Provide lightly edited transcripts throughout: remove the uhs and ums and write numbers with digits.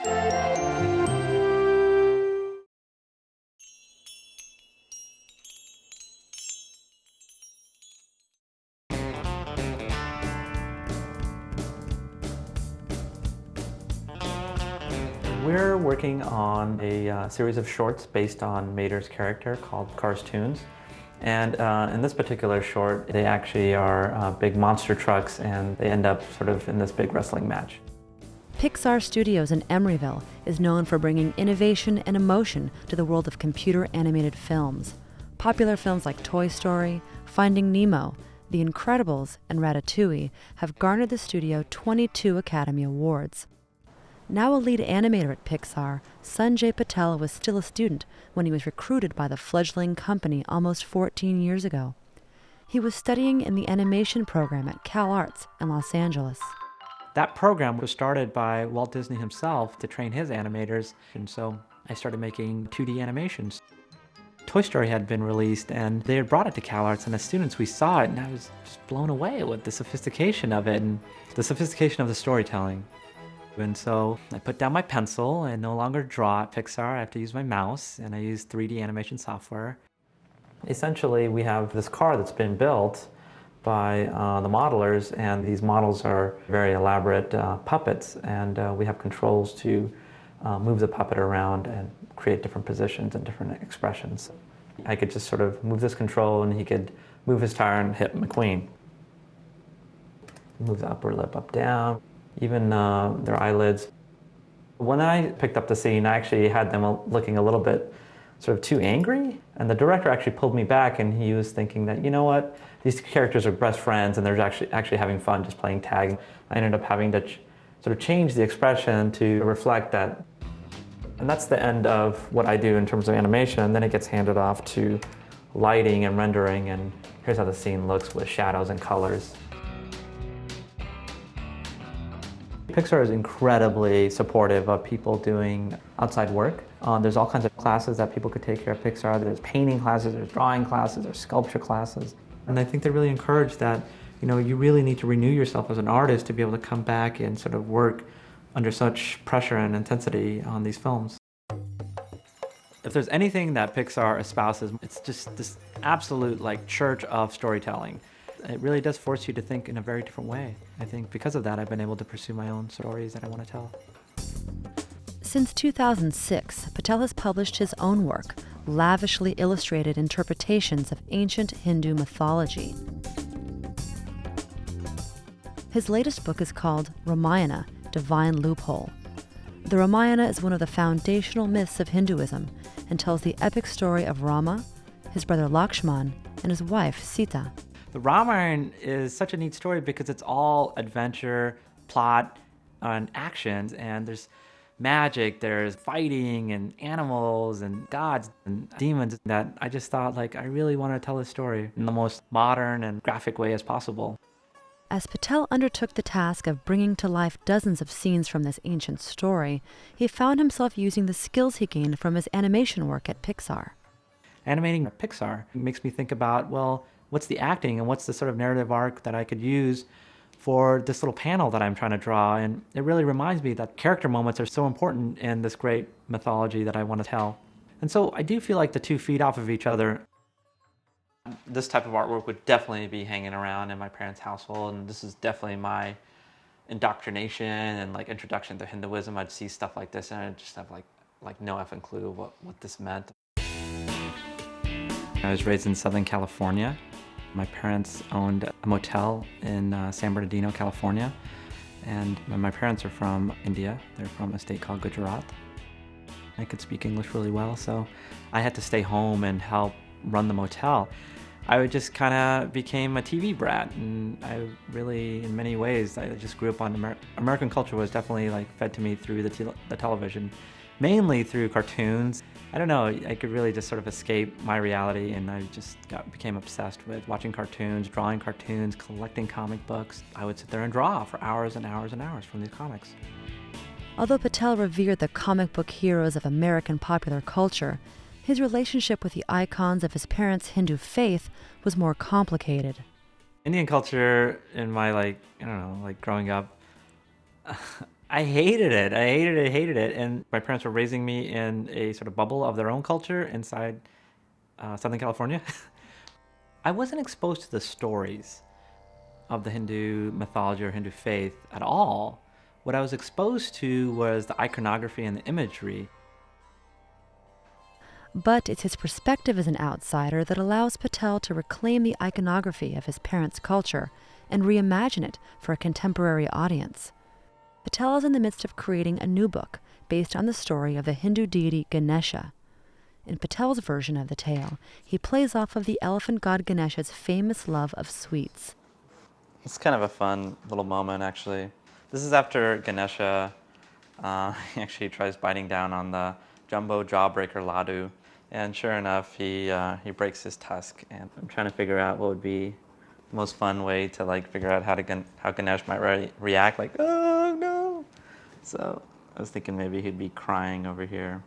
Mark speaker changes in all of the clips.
Speaker 1: We're working on a series of shorts based on Mater's character called Cars Toons. And in this particular short, they actually are big monster trucks and they end up sort of in this big wrestling match.
Speaker 2: Pixar Studios in Emeryville is known for bringing innovation and emotion to the world of computer animated films. Popular films like Toy Story, Finding Nemo, The Incredibles, and Ratatouille have garnered the studio 22 Academy Awards. Now a lead animator at Pixar, Sanjay Patel was still a student when he was recruited by the fledgling company almost 14 years ago. He was studying in the animation program at CalArts in Los Angeles.
Speaker 1: That program was started by Walt Disney himself to train his animators, and so I started making 2D animations. Toy Story had been released and they had brought it to CalArts, and as students we saw it and I was just blown away with the sophistication of it and the sophistication of the storytelling. And so I put down my pencil and no longer draw at Pixar. I have to use my mouse and I use 3D animation software. Essentially, we have this car that's been built by the modelers, and these models are very elaborate puppets, and we have controls to move the puppet around and create different positions and different expressions. I could just sort of move this control and he could move his tire and hit McQueen. Move the upper lip up, down. Even their eyelids. When I picked up the scene, I actually had them looking a little bit sort of too angry, and the director actually pulled me back and he was thinking that, you know what, these characters are best friends and they're actually having fun just playing tag. I ended up having to sort of change the expression to reflect that. And that's the end of what I do in terms of animation, and then it gets handed off to lighting and rendering, and here's how the scene looks with shadows and colors. Pixar is incredibly supportive of people doing outside work. There's all kinds of classes that people could take here at Pixar. There's painting classes, there's drawing classes, there's sculpture classes. And I think they really encourage that, you really need to renew yourself as an artist to be able to come back and sort of work under such pressure and intensity on these films. If there's anything that Pixar espouses, it's just this absolute church of storytelling. It really does force you to think in a very different way. I think because of that, I've been able to pursue my own stories that I want to tell.
Speaker 2: Since 2006, Patel has published his own work, lavishly illustrated interpretations of ancient Hindu mythology. His latest book is called Ramayana, Divine Loophole. The Ramayana is one of the foundational myths of Hinduism and tells the epic story of Rama, his brother Lakshman, and his wife Sita.
Speaker 1: The Ramayana is such a neat story because it's all adventure, plot, and actions, and there's magic, there's fighting, and animals, and gods, and demons, that I just thought, I really want to tell this story in the most modern and graphic way as possible.
Speaker 2: As Patel undertook the task of bringing to life dozens of scenes from this ancient story, he found himself using the skills he gained from his animation work at Pixar.
Speaker 1: Animating at Pixar makes me think about, what's the acting and what's the sort of narrative arc that I could use for this little panel that I'm trying to draw? And it really reminds me that character moments are so important in this great mythology that I want to tell. And so I do feel like the two feed off of each other. This type of artwork would definitely be hanging around in my parents' household, and this is definitely my indoctrination and introduction to Hinduism. I'd see stuff like this and I'd just have no effing clue what this meant. I was raised in Southern California. My parents owned a motel in San Bernardino, California. And my parents are from India. They're from a state called Gujarat. I could speak English really well, so I had to stay home and help run the motel. I just kind of became a TV brat, and I really, in many ways, I just grew up on American culture was definitely fed to me through the television, mainly through cartoons. I don't know, I could really just sort of escape my reality, and I just became obsessed with watching cartoons, drawing cartoons, collecting comic books. I would sit there and draw for hours and hours and hours from these comics.
Speaker 2: Although Patel revered the comic book heroes of American popular culture, his relationship with the icons of his parents' Hindu faith was more complicated.
Speaker 1: Indian culture in my, growing up, I hated it. I hated it, hated it. And my parents were raising me in a sort of bubble of their own culture inside Southern California. I wasn't exposed to the stories of the Hindu mythology or Hindu faith at all. What I was exposed to was the iconography and the imagery.
Speaker 2: But it's his perspective as an outsider that allows Patel to reclaim the iconography of his parents' culture and reimagine it for a contemporary audience. Patel is in the midst of creating a new book based on the story of the Hindu deity Ganesha. In Patel's version of the tale, he plays off of the elephant god Ganesha's famous love of sweets.
Speaker 3: It's kind of a fun little moment, actually. This is after Ganesha he actually tries biting down on the jumbo jawbreaker Ladu, and sure enough, he breaks his tusk. And I'm trying to figure out what would be the most fun way to like figure out how Ganesh might react, like, oh no. So I was thinking maybe he'd be crying over here.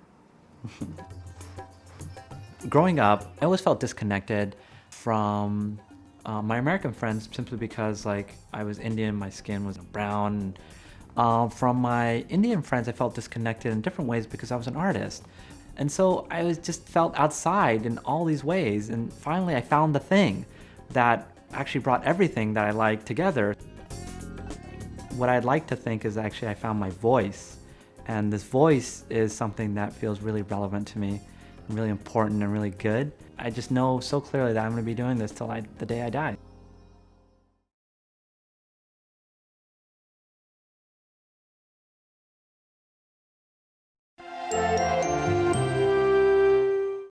Speaker 1: Growing up, I always felt disconnected from my American friends simply because like I was Indian, my skin was brown. From my Indian friends, I felt disconnected in different ways because I was an artist. And so I was just felt outside in all these ways. And finally, I found the thing that actually brought everything that I like together. What I'd like to think is actually I found my voice. And this voice is something that feels really relevant to me, and really important and really good. I just know so clearly that I'm going to be doing this till the day I die.